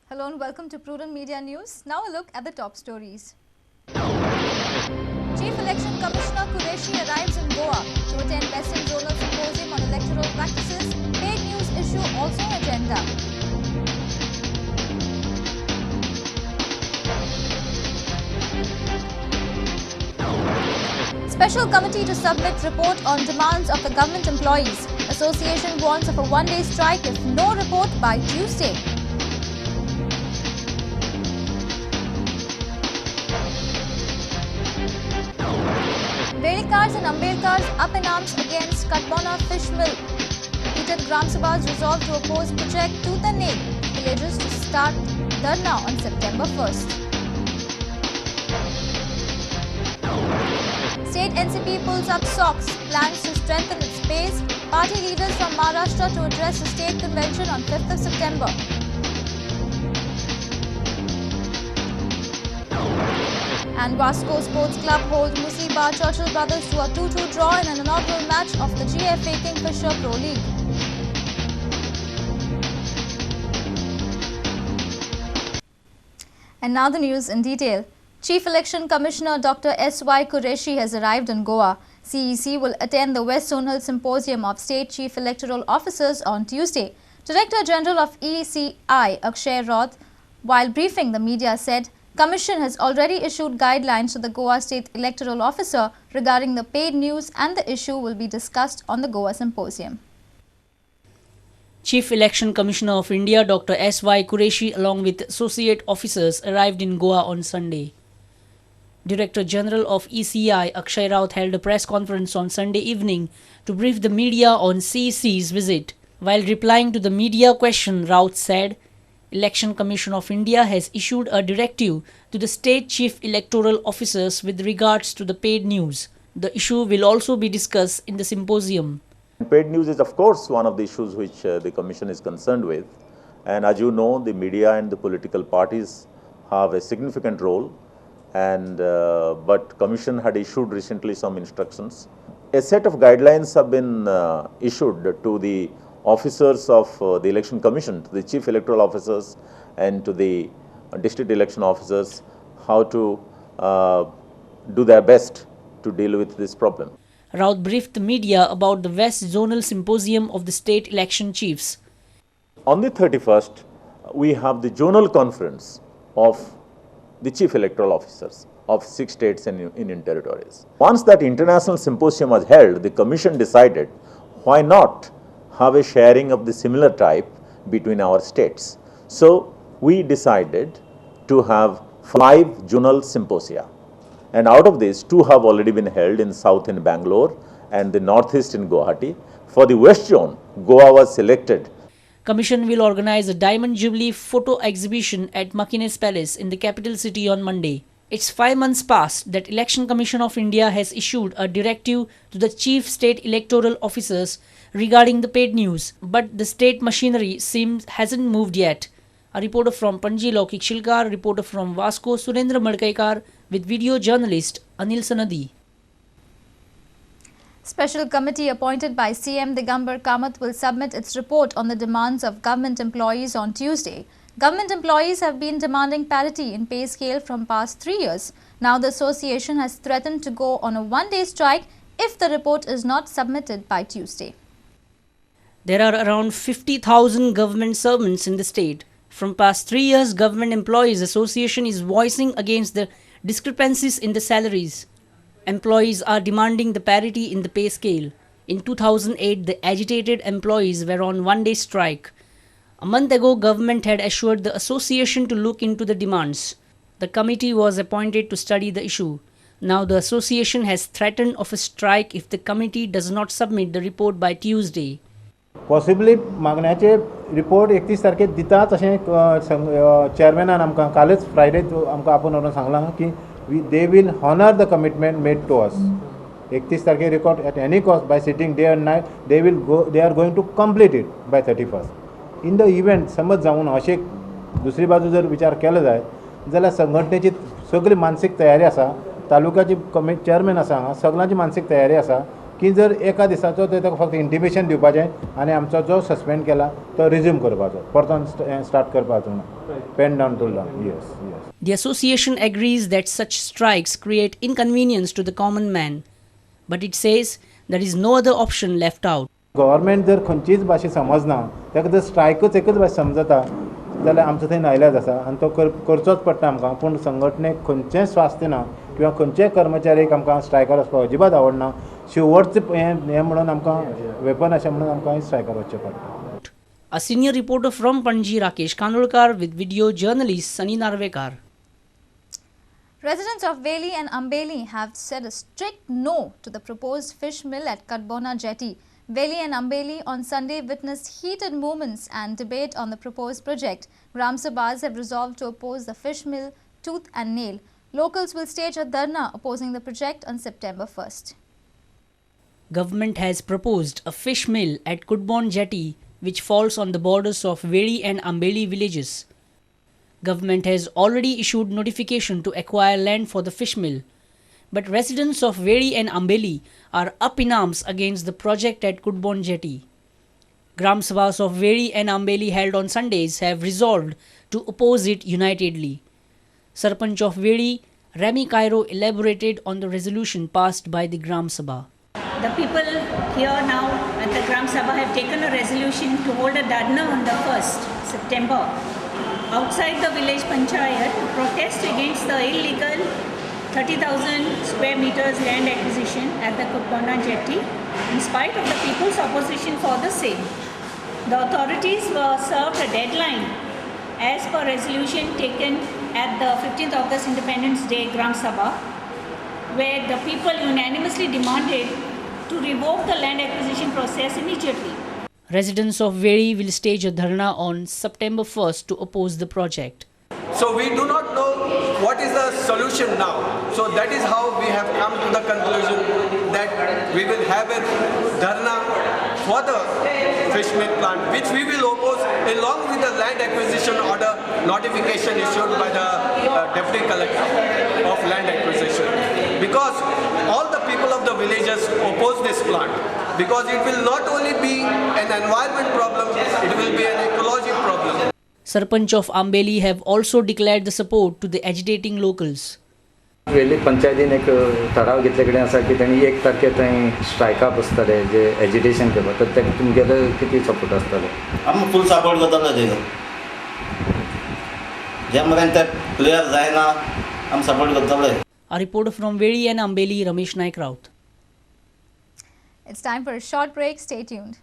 Hello and welcome to Prudent Media News. Now a look at the top stories. Chief Election Commissioner Qureshi arrives in Goa to attend Western Zonal Symposium on Electoral Practices. Paid news issue also on agenda. Special committee to submit report on demands of the government employees. Association warns of a one-day strike if no report by Tuesday. Velikars and Ambedkars up in arms against Katbona Fish Mill. Repeated Gram Sabhas resolved to oppose project tooth and nail. Villagers to start Dharna on September 1st. State NCP pulls up socks, plans to strengthen its base. Party leaders from Maharashtra to address the state convention on 5th of September. And Vasco Sports Club holds Musiba Churchill Brothers to a 2-2 draw in an inaugural match of the GFA Kingfisher Pro League. And now the news in detail. Chief Election Commissioner Dr. S.Y. Qureshi has arrived in Goa. CEC will attend the West Zonal Symposium of State Chief Electoral Officers on Tuesday. Director General of ECI, Akshay Raut, while briefing the media, said Commission has already issued guidelines to the Goa State Electoral Officer regarding the paid news, and the issue will be discussed on the Goa Symposium. Chief Election Commissioner of India Dr. S.Y. Qureshi along with associate officers arrived in Goa on Sunday. Director General of ECI Akshay Raut held a press conference on Sunday evening to brief the media on CEC's visit. While replying to the media question, Raut said, Election Commission of India has issued a directive to the state chief electoral officers with regards to the paid news. The issue will also be discussed in the symposium. Paid news is of course one of the issues which the Commission is concerned with, and as you know, the media and the political parties have a significant role, and but Commission had issued recently some instructions. A set of guidelines have been issued to the officers of the Election Commission, to the Chief Electoral Officers and to the District Election Officers, how to do their best to deal with this problem. Raut briefed the media about the West Zonal Symposium of the State Election Chiefs. On the 31st, we have the Zonal Conference of the Chief Electoral Officers of 6 states and Union territories. Once that international symposium was held, the Commission decided why not have a sharing of the similar type between our states. So we decided to have 5 zonal symposia, and out of these 2 have already been held in south in Bangalore and the northeast in Guwahati. For the west zone, Goa was selected. Commission will organize a Diamond Jubilee photo exhibition at Makines Palace in the capital city on Monday. It's 5 months past that Election Commission of India has issued a directive to the chief state electoral officers regarding the paid news, but the state machinery seems hasn't moved yet. A reporter from Panji Laukik Shilkar, reporter from Vasco Surendra Madkaikar with video journalist Anil Sanadi. Special committee appointed by CM Digambar Kamath will submit its report on the demands of government employees on Tuesday. Government employees have been demanding parity in pay scale from past 3 years. Now the association has threatened to go on a one-day strike if the report is not submitted by Tuesday. There are around 50,000 government servants in the state. From past 3 years, Government Employees Association is voicing against the discrepancies in the salaries. Employees are demanding the parity in the pay scale. In 2008, the agitated employees were on one-day strike. A month ago, government had assured the association to look into the demands. The committee was appointed to study the issue. Now the association has threatened of a strike if the committee does not submit the report by Tuesday. Possibly मागण्याचे report 31 तारखेक दितात अशें चेअरमॅनान आमकां कालच Friday आमकां आपोवन व्हरून सांगलां की they will honour the commitment made to us. 31 तारखेक record at any cost by sitting day and night they are going to complete it by 31st. In the event समज जावन अशें दुसरी बाजू जर विचार केलो जाल्यार संघटनेची सगळी मानसीक तयारी आसा. तालुक्याची चेअरमॅन आसा हांगा सगळ्यांची मानसीक तयारी आसा की जर एका दिसाचो तर ताका फक्त इंटिमेशन दिवपाचें आनी आमचो जो सस्पेंड केला तो रिज्यूम करपाचो परतून स्टार्ट करपाचो ना pen down tool down yes yes. The association agrees that such strikes create inconvenience to the common man, but it says there is no other option left out. Government जर खंयचीच भाशा समजना ताका जर स्ट्रायकूच एकच भाशा समजता जाल्यार आमचो थंय नाइलाज आसा आनी तो करचोच पडटा आमकां. पूण संघटनेक खंयचेंय स्वास्थ्य ना किंवा खंयचेय कर्मचारीक आमकां स्ट्रायकार वचपाक अजिबात आवडना. शेवटचें हें म्हणून आमकां वेपन अशें म्हणून आमकां स्ट्रायकार वचचें पडटा. A senior reporter from Panji, Rakesh Kandolkar, with video journalist Sunny Narvekar. Residents of Veli and Ambeli have said a strict no to the proposed fish mill at Kadbona Jetty. Veli and Ambeli on Sunday witnessed heated moments and debate on the proposed project. Gram Sabhas have resolved to oppose the fish mill tooth and nail. Locals will stage a dharna opposing the project on September 1st. Government has proposed a fish mill at Kudbon Jetty, which falls on the borders of Veli and Ambeli villages. Government has already issued notification to acquire land for the fish mill, but residents of Veli and Ambeli are up in arms against the project at Kudbon Jetty. Gram Sabhas of Veli and Ambeli held on Sundays have resolved to oppose it unitedly. Sarpanch of Veli, Remy Cairo, elaborated on the resolution passed by the Gram Sabha. The people here now at the Gram Sabha have taken a resolution to hold a dharna on the 1st September outside the village panchayat to protest against the illegal 30,000 square meters land acquisition at the Kudbona Jetty in spite of the people's opposition for the same. The authorities were served a deadline as per resolution taken at the 15th August Independence Day Gram Sabha, where the people unanimously demanded to revoke the land acquisition process immediately. Residents of Veli will stage a dharna on September 1st to oppose the project. So we do not know what is the solution now. So that is how we have come to the conclusion that we will have a dharna for the fish meat plant, which we will oppose along with the land acquisition order notification issued by the Deputy Collector of Land Acquisition. Because all the people of the villages oppose this plant. Because it will not only be an environment problem, it will be an ecology problem. Sarpanch of Ambeli have also declared the support to the agitating locals. वेली पंचायतीन एक ठराव घेतले कडेन आसा की तांणी 1 तारखेर थंय स्ट्रायका बसतले जे एजिटेशन करपाक तर ताका तुमगेलो कितें सपोर्ट आसतलो? आमी फूल सपोर्ट करतले तेका जे मेरेन ते क्लियर जायना आमी सपोर्ट करतले. A reporter from Veli and Ambeli, Ramesh Naik Raut. It's time for a short break. Stay tuned.